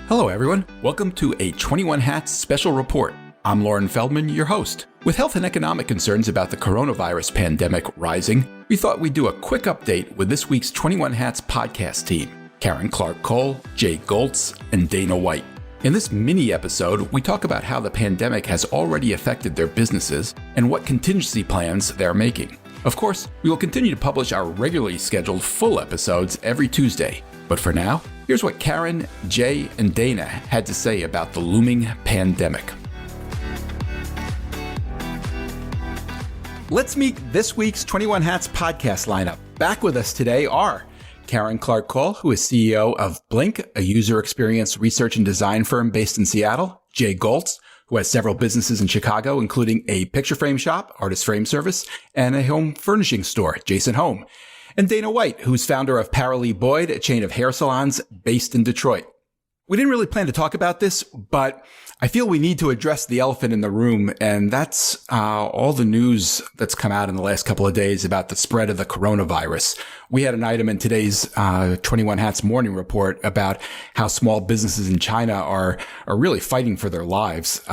Hello, everyone. Welcome to a 21 Hats special report. I'm Lauren Feldman, your host. With health and economic concerns about the coronavirus pandemic rising, we thought we'd do a quick update with this week's 21 Hats podcast team, Karen Clark-Cole, Jay Goltz, and Dana White. In this mini episode, we talk about how the pandemic has already affected their businesses and what contingency plans they're making. Of course, we will continue to publish our regularly scheduled full episodes every Tuesday. But for now, here's what Karen, Jay, and Dana had to say about the looming pandemic. Let's meet this week's 21 Hats podcast lineup. Back with us today are Karen Clark-Cole, who is CEO of Blink, a user experience research and design firm based in Seattle. Jay Goltz, who has several businesses in Chicago, including a picture frame shop, artist frame service, and a home furnishing store, Jason Home. And Dana White, who's founder of Paralee Boyd, a chain of hair salons based in Detroit. We didn't really plan to talk about this, but I feel we need to address the elephant in the room, and that's all the news that's come out in the last couple of days about the spread of the coronavirus. We had an item in today's 21 Hats morning report about how small businesses in China are really fighting for their lives.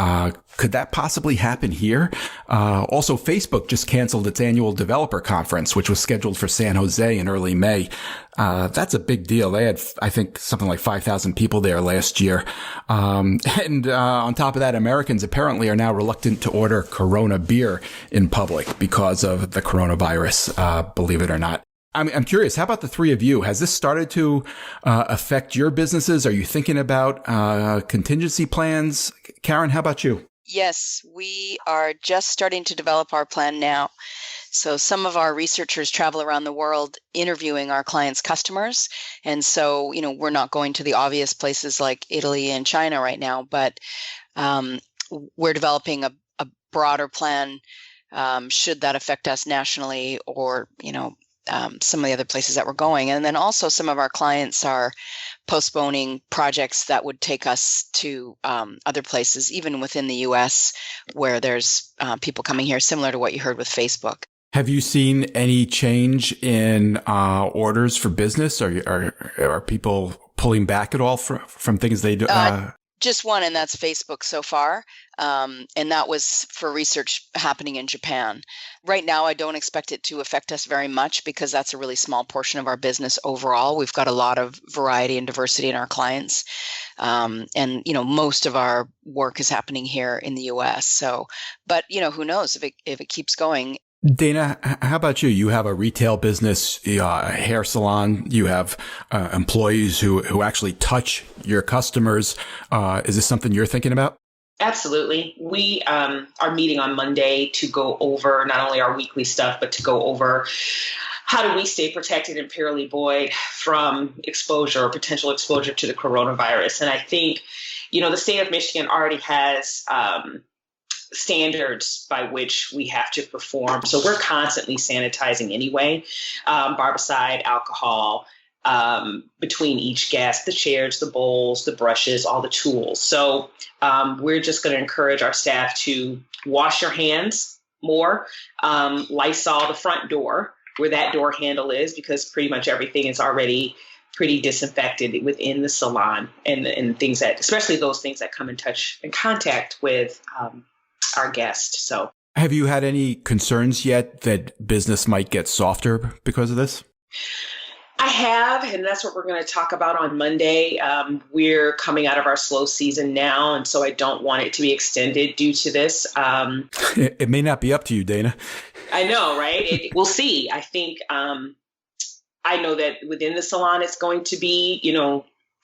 Could that possibly happen here? Also, Facebook just canceled its annual developer conference, which was scheduled for San Jose in early May. That's a big deal. They had, I think, something like 5,000 people there last year. And on top of that, Americans apparently are now reluctant to order Corona beer in public because of the coronavirus, believe it or not. I'm curious, how about the three of you? Has this started to affect your businesses? Are you thinking about contingency plans? Karen, how about you? Yes, we are just starting to develop our plan now. So some of our researchers travel around the world interviewing our clients' customers. And so, we're not going to the obvious places like Italy and China right now, but we're developing a broader plan should that affect us nationally or, some of the other places that we're going. And then also some of our clients are postponing projects that would take us to other places, even within the U.S., where there's people coming here, similar to what you heard with Facebook. Have you seen any change in orders for business? Are people pulling back at all from things they do? Just one, and that's Facebook so far. And that was for research happening in Japan. Right now, I don't expect it to affect us very much because that's a really small portion of our business overall. We've got a lot of variety and diversity in our clients. And most of our work is happening here in the U.S. So, but, who knows if it keeps going. Dana, how about you? You have a retail business, a hair salon. You have employees who actually touch your customers. Is this something you're thinking about? Absolutely. We are meeting on Monday to go over not only our weekly stuff, but to go over how do we stay protected in Paralee Boyd from exposure or potential exposure to the coronavirus. And I think, the state of Michigan already has standards by which we have to perform. So we're constantly sanitizing anyway, barbicide, alcohol, between each guest, the chairs, the bowls, the brushes, all the tools. So we're just going to encourage our staff to wash your hands more, Lysol the front door where that door handle is, because pretty much everything is already pretty disinfected within the salon and things that, especially those things that come in contact with our guests. So, have you had any concerns yet that business might get softer because of this? I have, and that's what we're going to talk about on Monday. We're coming out of our slow season now, and so I don't want it to be extended due to this. It may not be up to you, Dana. I know, right? We'll see. I think I know that within the salon, it's going to be,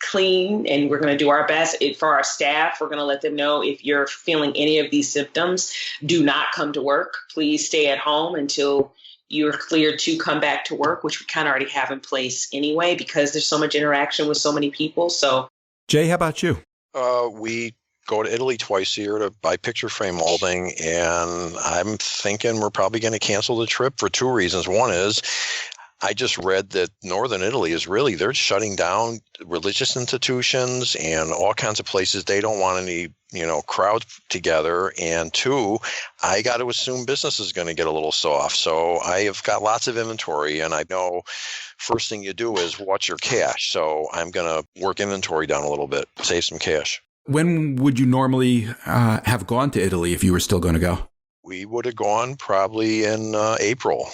clean, and we're going to do our best. For our staff, we're going to let them know if you're feeling any of these symptoms, do not come to work. Please stay at home until you're cleared to come back to work, which we kind of already have in place anyway, because there's so much interaction with so many people. So, Jay, how about you? We go to Italy twice a year to buy picture frame molding, and I'm thinking we're probably going to cancel the trip for two reasons. One is I just read that Northern Italy is really, they're shutting down religious institutions and all kinds of places. They don't want any, crowds together. And two, I got to assume business is going to get a little soft. So I have got lots of inventory, and I know first thing you do is watch your cash. So I'm going to work inventory down a little bit, save some cash. When would you normally have gone to Italy if you were still going to go? We would have gone probably in April.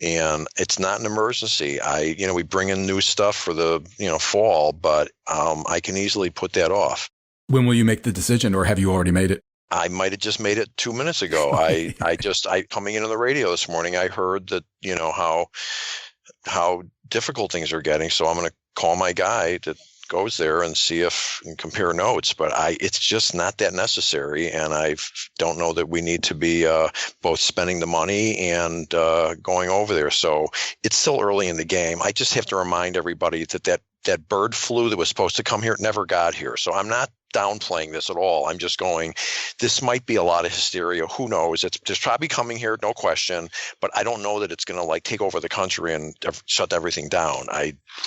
And it's not an emergency. We bring in new stuff for the, fall, but I can easily put that off. When will you make the decision, or have you already made it? I might have just made it 2 minutes ago. I coming into the radio this morning, I heard that, how difficult things are getting. So I'm going to call my guy that goes there and see and compare notes, but it's just not that necessary. And I don't know that we need to be both spending the money and going over there. So it's still early in the game. I just have to remind everybody that bird flu that was supposed to come here never got here. So I'm not downplaying this at all. I'm just going, this might be a lot of hysteria. Who knows? It's probably coming here, no question. But I don't know that it's going to take over the country and shut everything down.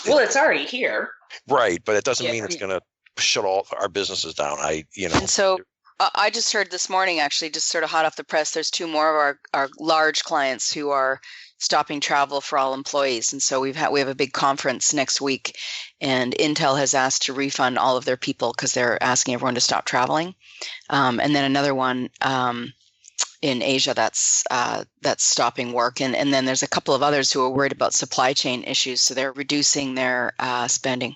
It's already here. Right, but it doesn't mean it's going to shut all our businesses down. And so I just heard this morning, actually, just sort of hot off the press, there's 2 more of our large clients who are stopping travel for all employees. And so we have a big conference next week, and Intel has asked to refund all of their people because they're asking everyone to stop traveling. And then another one in Asia that's stopping work. And then there's a couple of others who are worried about supply chain issues, so they're reducing their spending.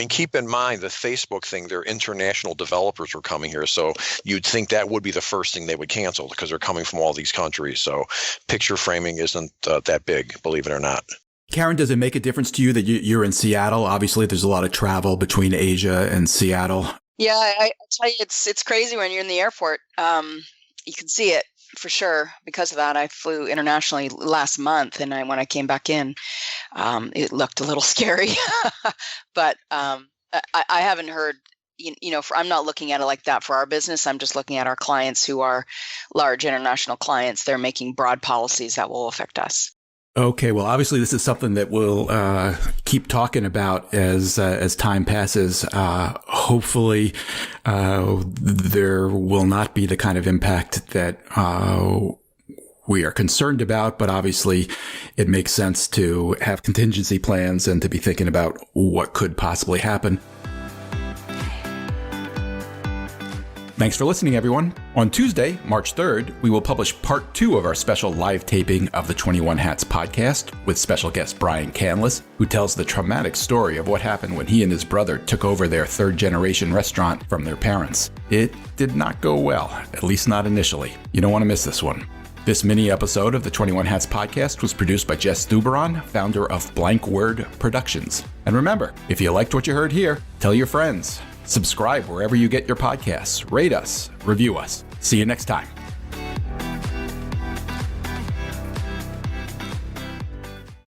Keep in mind the Facebook thing, their international developers were coming here. So you'd think that would be the first thing they would cancel because they're coming from all these countries. So picture framing isn't that big, believe it or not. Karen, does it make a difference to you that you're in Seattle? Obviously, there's a lot of travel between Asia and Seattle. Yeah, I tell you, it's crazy when you're in the airport. You can see it for sure. Because of that, I flew internationally last month, and when I came back in, it looked a little scary. But I haven't heard, I'm not looking at it like that for our business. I'm just looking at our clients who are large international clients. They're making broad policies that will affect us. Okay, well, obviously, this is something that we'll keep talking about as time passes. Hopefully, there will not be the kind of impact that we are concerned about, but obviously, it makes sense to have contingency plans and to be thinking about what could possibly happen. Thanks for listening, everyone. On Tuesday, March 3rd, we will publish part 2 of our special live taping of the 21 Hats podcast with special guest Brian Canlis, who tells the traumatic story of what happened when he and his brother took over their third-generation restaurant from their parents. It did not go well, at least not initially. You don't want to miss this one. This mini episode of the 21 Hats podcast was produced by Jess Duberon, founder of Blank Word Productions. And remember, if you liked what you heard here, tell your friends. Subscribe wherever you get your podcasts. Rate us. Review us. See you next time.